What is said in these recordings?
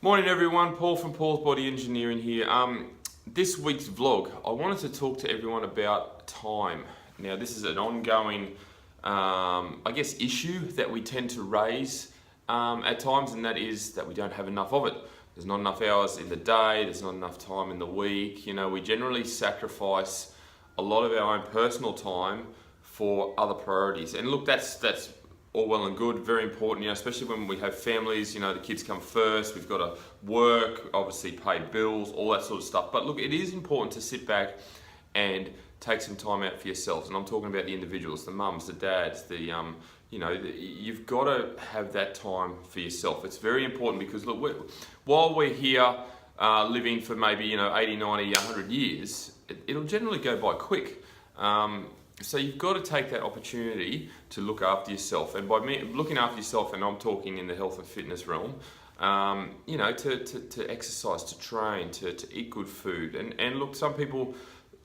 Morning everyone, Paul from Paul's Body Engineering here. This week's vlog, I wanted to talk to everyone about time. Now this is an ongoing, issue that we tend to raise at times, and that is that we don't have enough of it. There's not enough hours in the day, there's not enough time in the week. You know, we generally sacrifice a lot of our own personal time for other priorities. And look, that's all well and good, very important, especially when we have families, the kids come first, we've got to work, obviously pay bills, all that sort of stuff. But look, it is important to sit back and take some time out for yourselves. And I'm talking about the individuals, the mums, the dads, you've got to have that time for yourself. It's very important because look, while we're here living for maybe, 80, 90, 100 years, it'll generally go by quick. So you've got to take that opportunity to look after yourself. And by me looking after yourself, and I'm talking in the health and fitness realm, to exercise, to train, to eat good food. And look, some people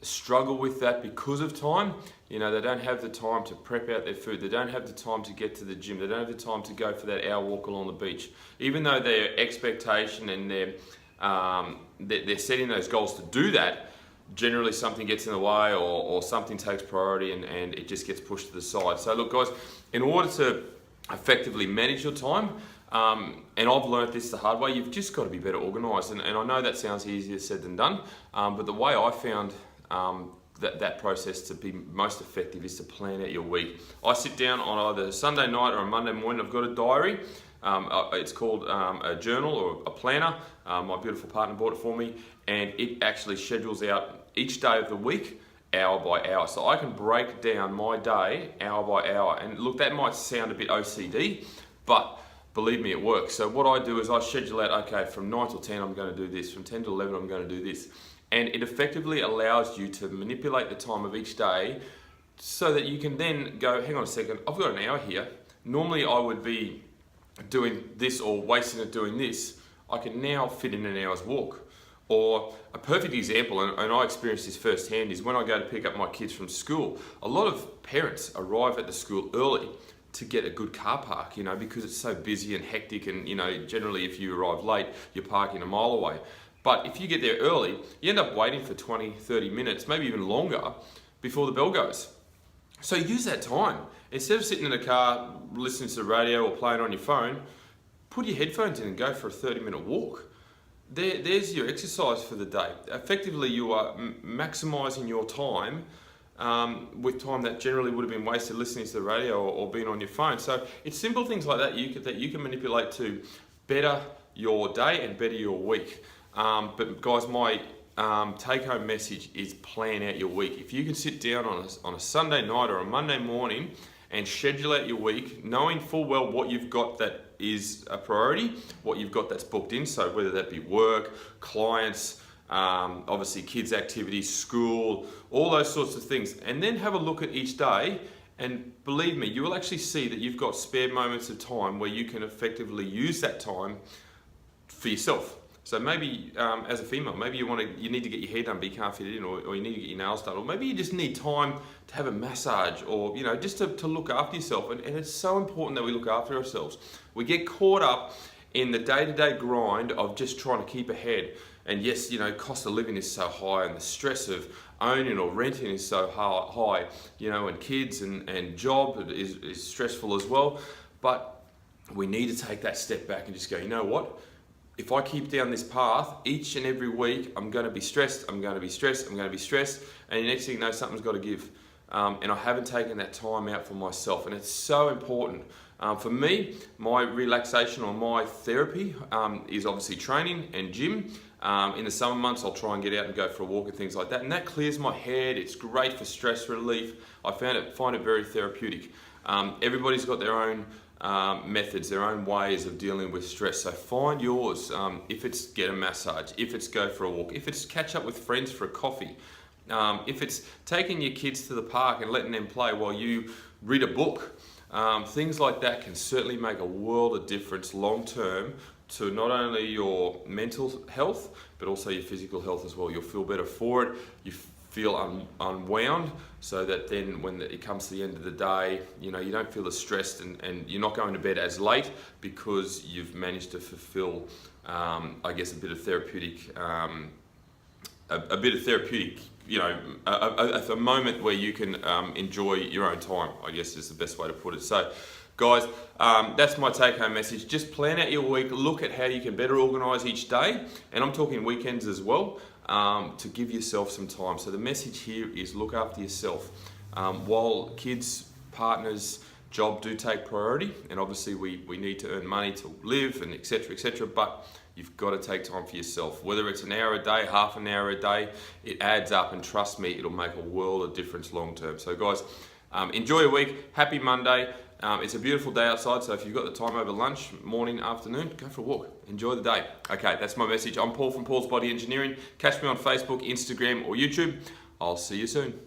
struggle with that because of time. They don't have the time to prep out their food. They don't have the time to get to the gym. They don't have the time to go for that hour walk along the beach. Even though their expectation and they're setting those goals to do that, generally something gets in the way or something takes priority and it just gets pushed to the side. So look guys, in order to effectively manage your time, and I've learned this the hard way, you've just got to be better organised. And I know that sounds easier said than done, but the way I found that process to be most effective is to plan out your week. I sit down on either Sunday night or a Monday morning. I've got a diary. It's called a journal or a planner. My beautiful partner bought it for me, and it actually schedules out each day of the week, hour by hour. So I can break down my day hour by hour. And look, that might sound a bit OCD, but believe me, it works. So what I do is I schedule out, okay, from 9 till 10 I'm going to do this, from 10 to 11 I'm going to do this. And it effectively allows you to manipulate the time of each day so that you can then go, hang on a second, I've got an hour here. Normally I would be doing this or wasting it doing this. I can now fit in an hour's walk. Or a perfect example, and I experienced this firsthand, is when I go to pick up my kids from school. A lot of parents arrive at the school early to get a good car park, because it's so busy and hectic, and generally if you arrive late, you're parking a mile away. But if you get there early, you end up waiting for 20, 30 minutes, maybe even longer, before the bell goes. So use that time. Instead of sitting in a car, listening to the radio or playing on your phone, put your headphones in and go for a 30-minute walk. There's your exercise for the day. Effectively, you are maximising your time with time that generally would have been wasted listening to the radio or being on your phone. So it's simple things like that you can manipulate to better your day and better your week. But guys, my take-home message is plan out your week. If you can sit down on a Sunday night or a Monday morning and schedule out your week, knowing full well what you've got that is a priority, what you've got that's booked in, so whether that be work, clients, obviously kids' activities, school, all those sorts of things, and then have a look at each day, and believe me, you will actually see that you've got spare moments of time where you can effectively use that time for yourself. So maybe as a female, maybe you need to get your hair done but you can't fit it in, or you need to get your nails done, or maybe you just need time to have a massage, or just to look after yourself. And it's so important that we look after ourselves. We get caught up in the day-to-day grind of just trying to keep ahead. And yes, cost of living is so high, and the stress of owning or renting is so high, and kids and job is stressful as well. But we need to take that step back and just go, you know what? If I keep down this path, each and every week, I'm going to be stressed, I'm going to be stressed, I'm going to be stressed, and the next thing you know, something's got to give. And I haven't taken that time out for myself, and it's so important. For me, my relaxation or my therapy is obviously training and gym. In the summer months, I'll try and get out and go for a walk and things like that, and that clears my head. It's great for stress relief. I find it very therapeutic. Everybody's got their own methods, their own ways of dealing with stress. So find yours. If it's get a massage, if it's go for a walk, if it's catch up with friends for a coffee, if it's taking your kids to the park and letting them play while you read a book, things like that can certainly make a world of difference long term to not only your mental health, but also your physical health as well. You'll feel better for it. You feel unwound, so that then when it comes to the end of the day, you know, you don't feel as stressed, and you're not going to bed as late because you've managed to fulfill, I guess, a bit of therapeutic, you know, a moment where you can enjoy your own time, I guess is the best way to put it. So, guys, that's my take-home message. Just plan out your week, look at how you can better organise each day, and I'm talking weekends as well, to give yourself some time. So the message here is look after yourself. While kids, partners, job do take priority, and obviously we need to earn money to live and etc., but you've got to take time for yourself. Whether it's an hour a day, half an hour a day, it adds up, and trust me, it'll make a world of difference long term. So guys, enjoy your week. Happy Monday. It's a beautiful day outside, so if you've got the time over lunch, morning, afternoon, go for a walk. Enjoy the day. Okay, that's my message. I'm Paul from Paul's Body Engineering. Catch me on Facebook, Instagram, or YouTube. I'll see you soon.